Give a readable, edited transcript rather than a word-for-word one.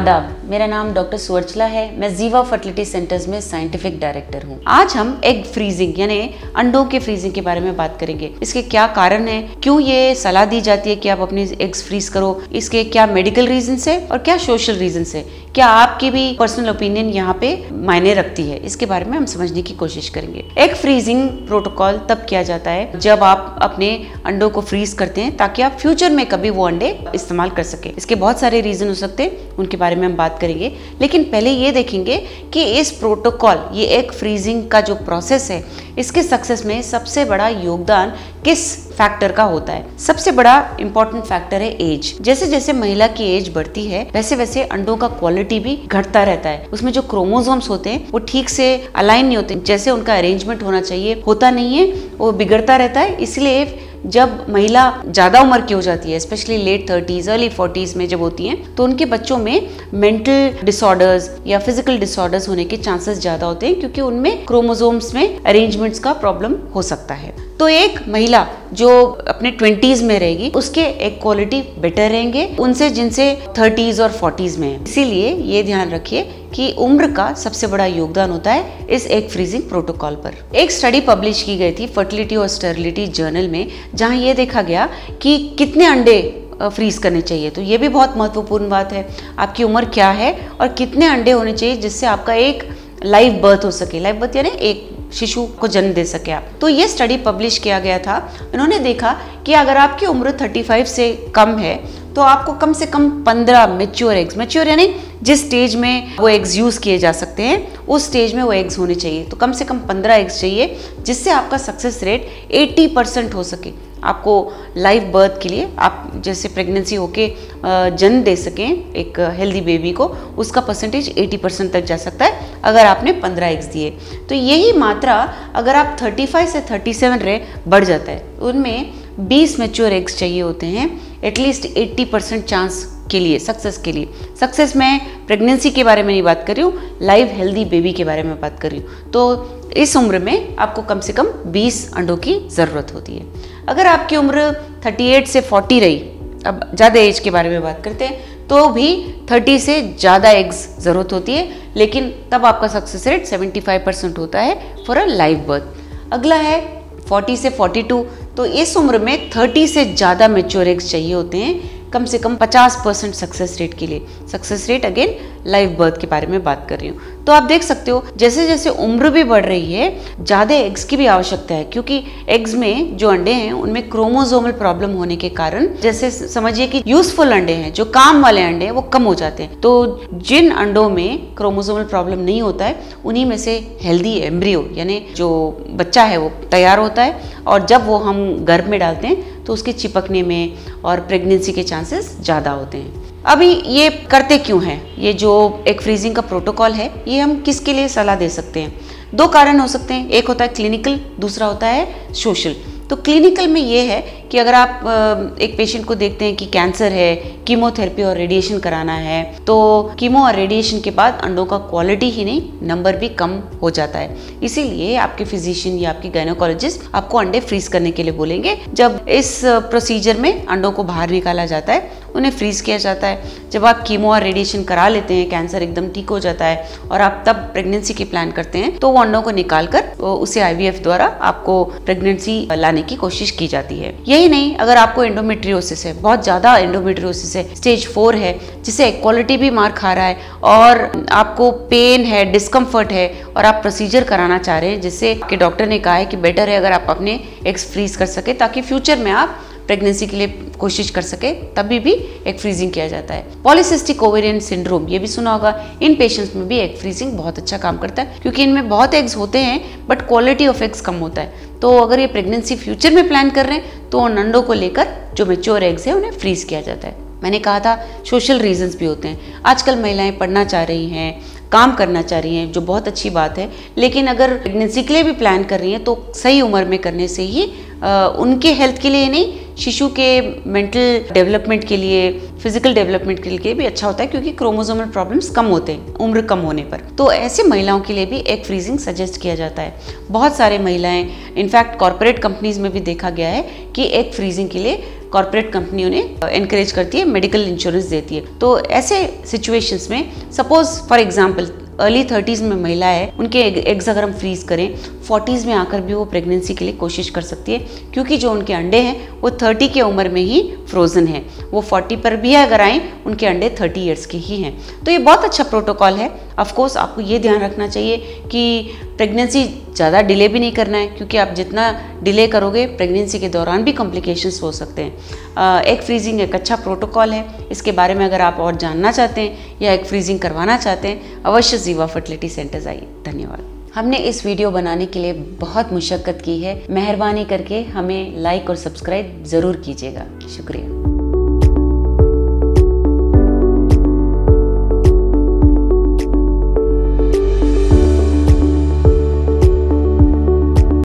आदाब, मेरा नाम डॉक्टर सुवर्चला है। मैं जीवा फर्टिलिटी सेंटर्स में साइंटिफिक डायरेक्टर हूँ। आज हम एग फ्रीजिंग यानी अंडों के फ्रीजिंग के बारे में बात करेंगे। इसके क्या कारण है, क्यों ये सलाह दी जाती है कि आप अपनी एग्स फ्रीज करो, इसके क्या मेडिकल रीजन है और क्या सोशल रीजन है, क्या आपकी भी पर्सनल ओपिनियन यहाँ पे मायने रखती है, इसके बारे में हम समझने की कोशिश करेंगे। एग फ्रीजिंग प्रोटोकॉल तब किया जाता है जब आप अपने अंडों को फ्रीज करते हैं ताकि आप फ्यूचर में कभी वो अंडे इस्तेमाल कर सके। इसके बहुत सारे रीजन हो सकते हैं, उनके बारे में हम बात करेंगे। लेकिन पहले ये देखेंगे कि इस प्रोटोकॉल, ये एग फ्रीजिंग का जो प्रोसेस है, इसके सक्सेस में सबसे बड़ा योगदान किस फैक्टर का होता है। सबसे बड़ा इंपॉर्टेंट फैक्टर है एज। जैसे जैसे महिला की एज बढ़ती है वैसे वैसे अंडों का क्वालिटी भी घटता रहता है। उसमें जो क्रोमोसोम्स होते हैं वो ठीक से अलाइन नहीं होते, जैसे उनका अरेंजमेंट होना चाहिए होता नहीं है, वो बिगड़ता रहता है। इसलिए जब महिला ज़्यादा उम्र की हो जाती है, specially late 30s early 40s में जब होती हैं, तो उनके बच्चों में मेंटल डिसऑर्डर्स या फिजिकल डिसऑर्डर्स होने के चांसेस ज़्यादा होते हैं, क्योंकि उनमें क्रोमोसोम्स में अरेंजमेंट्स का प्रॉब्लम हो सकता है। तो एक महिला जो अपने 20s में रहेगी उसके एग क्वालिटी बेटर रहेंगे उनसे जिनसे 30s और 40s में है। इसीलिए ये ध्यान रखिए कि उम्र का सबसे बड़ा योगदान होता है इस एग फ्रीजिंग प्रोटोकॉल पर। एक स्टडी पब्लिश की गई थी फर्टिलिटी और स्टेरिलिटी जर्नल में, जहां ये देखा गया कि कितने अंडे फ्रीज करने चाहिए। तो ये भी बहुत महत्वपूर्ण बात है, आपकी उम्र क्या है और कितने अंडे होने चाहिए जिससे आपका एक लाइव बर्थ हो सके। लाइव बर्थ यानी एक शिशु को जन्म दे सके आप। तो ये स्टडी पब्लिश किया गया था। इन्होंने देखा कि अगर आपकी उम्र 35 से कम है तो आपको कम से कम 15 मैच्योर एग्स, मैच्योर यानी जिस स्टेज में वो एग्स यूज किए जा सकते हैं उस स्टेज में वो एग्स होने चाहिए। तो कम से कम 15 एग्स चाहिए जिससे आपका सक्सेस रेट 80% हो सके। आपको लाइव बर्थ के लिए आप जैसे प्रेगनेंसी होके जन्म दे सकें एक हेल्दी बेबी को, उसका परसेंटेज 80% तक जा सकता है अगर आपने 15 एग्स दिए। तो यही मात्रा अगर आप 35 से 37 रहे बढ़ जाता है। उनमें 20 मैच्योर एग्स चाहिए होते हैं एटलीस्ट 80% चांस के लिए, सक्सेस के लिए। सक्सेस में प्रेगनेंसी के बारे में नहीं बात कर रही हूँ, लाइव हेल्दी बेबी के बारे में बात कर रही हूँ। तो इस उम्र में आपको कम से कम 20 अंडों की ज़रूरत होती है। अगर आपकी उम्र 38 से 40 रही, अब ज़्यादा एज के बारे में बात करते हैं, तो भी 30 से ज़्यादा एग्स ज़रूरत होती है, लेकिन तब आपका सक्सेस रेट 75% होता है फॉर अ लाइव बर्थ। अगला है 40 से 42, तो इस उम्र में 30 से ज़्यादा मैच्योर एग्स चाहिए होते हैं कम से कम 50% सक्सेस रेट के लिए। Success rate again live birth के बारे में बात कर रही हूँ। तो आप देख सकते हो जैसे जैसे उम्र भी बढ़ रही है ज़्यादा एग्स की भी आवश्यकता है, क्योंकि एग्स में जो अंडे हैं उनमें क्रोमोसोमल प्रॉब्लम होने के कारण, जैसे समझिए कि यूजफुल अंडे हैं, जो काम वाले अंडे हैं, वो कम हो जाते हैं। तो जिन अंडों में क्रोमोसोमल प्रॉब्लम नहीं होता है उन्हीं में से हेल्दी एम्ब्रियो यानी जो बच्चा है वो तैयार होता है, और जब वो हम गर्भ में डालते हैं तो उसके चिपकने में और प्रेगनेंसी के चांसेस ज़्यादा होते हैं। अभी ये करते क्यों हैं? ये जो एग फ्रीजिंग का प्रोटोकॉल है ये हम किसके लिए सलाह दे सकते हैं? दो कारण हो सकते हैं, एक होता है क्लिनिकल, दूसरा होता है सोशल। तो क्लिनिकल में ये है कि अगर आप एक पेशेंट को देखते हैं कि कैंसर है, कीमोथेरेपी और रेडिएशन कराना है, तो कीमो और रेडिएशन के बाद अंडों का क्वालिटी ही नहीं नंबर भी कम हो जाता है। इसीलिए आपके फिजिशियन या आपके गायनोकोलॉजिस्ट आपको अंडे फ्रीज करने के लिए बोलेंगे। जब इस प्रोसीजर में अंडों को बाहर निकाला जाता है, उन्हें फ्रीज किया जाता है। जब आप कीमो और रेडिएशन करा लेते हैं, कैंसर एकदम ठीक हो जाता है और आप तब प्रेगनेंसी की प्लान करते हैं, तो वो अंडों को निकाल कर उसे IVF द्वारा आपको प्रेगनेंसी लाने की कोशिश की जाती है। यही नहीं, अगर आपको एंडोमेट्रियोसिस है, बहुत ज़्यादा एंडोमेट्रियोसिस है, स्टेज 4 है, जिससे क्वालिटी भी मार खा रहा है और आपको पेन है, डिस्कम्फर्ट है और आप प्रोसीजर कराना चाह रहे हैं, जिससे आपके डॉक्टर ने कहा है कि बेटर है अगर आप अपने एग्स फ्रीज कर सके ताकि फ्यूचर में आप प्रेगनेंसी के लिए कोशिश कर सके, तभी भी एग फ्रीजिंग किया जाता है। पॉलीसिस्टिक ओवेरियन सिंड्रोम, ये भी सुना होगा। इन पेशेंट्स में भी एग फ्रीजिंग बहुत अच्छा काम करता है, क्योंकि इनमें बहुत एग्स होते हैं बट क्वालिटी ऑफ एग्स कम होता है। तो अगर ये प्रेगनेंसी फ्यूचर में प्लान कर रहे हैं तो उन अंडों को लेकर जो मैच्योर एग्स है उन्हें फ्रीज किया जाता है। मैंने कहा था सोशल रीजंस भी होते हैं। आजकल महिलाएं पढ़ना चाह रही हैं, काम करना चाह रही हैं, जो बहुत अच्छी बात है, लेकिन अगर प्रेगनेंसी के लिए भी प्लान कर रही हैं तो सही उम्र में करने से ही उनके हेल्थ के लिए नहीं, शिशु के मेंटल डेवलपमेंट के लिए, फिजिकल डेवलपमेंट के लिए भी अच्छा होता है, क्योंकि क्रोमोसोमल प्रॉब्लम्स कम होते हैं उम्र कम होने पर। तो ऐसे महिलाओं के लिए भी एग फ्रीजिंग सजेस्ट किया जाता है। बहुत सारे महिलाएं, इनफैक्ट कॉर्पोरेट कंपनीज में भी देखा गया है कि एग फ्रीजिंग के लिए कॉर्पोरेट कंपनियों ने एनकरेज करती है, मेडिकल इंश्योरेंस देती है। तो ऐसे सिचुएशंस में suppose for example early 30s में महिला है, उनके एग्स अगर हम फ्रीज करें, 40s में आकर भी वो प्रेगनेंसी के लिए कोशिश कर सकती है, क्योंकि जो उनके अंडे हैं वो 30 की उम्र में ही फ्रोजन है। वो 40 पर भी अगर आए, उनके अंडे 30 ईयर्स के ही हैं। तो ये बहुत अच्छा प्रोटोकॉल है। ऑफ कोर्स आपको ये ध्यान रखना चाहिए कि प्रेगनेंसी ज़्यादा डिले भी नहीं करना है, क्योंकि आप जितना डिले करोगे प्रेगनेंसी के दौरान भी कॉम्प्लिकेशंस हो सकते हैं। एग फ्रीजिंग एक अच्छा प्रोटोकॉल है। इसके बारे में अगर आप और जानना चाहते हैं या एग फ्रीजिंग करवाना चाहते हैं, अवश्य जीवा फर्टिलिटी सेंटर्स आइए। धन्यवाद। हमने इस वीडियो बनाने के लिए बहुत मुशक्कत की है। मेहरबानी करके हमें लाइक और सब्सक्राइब ज़रूर कीजिएगा। शुक्रिया।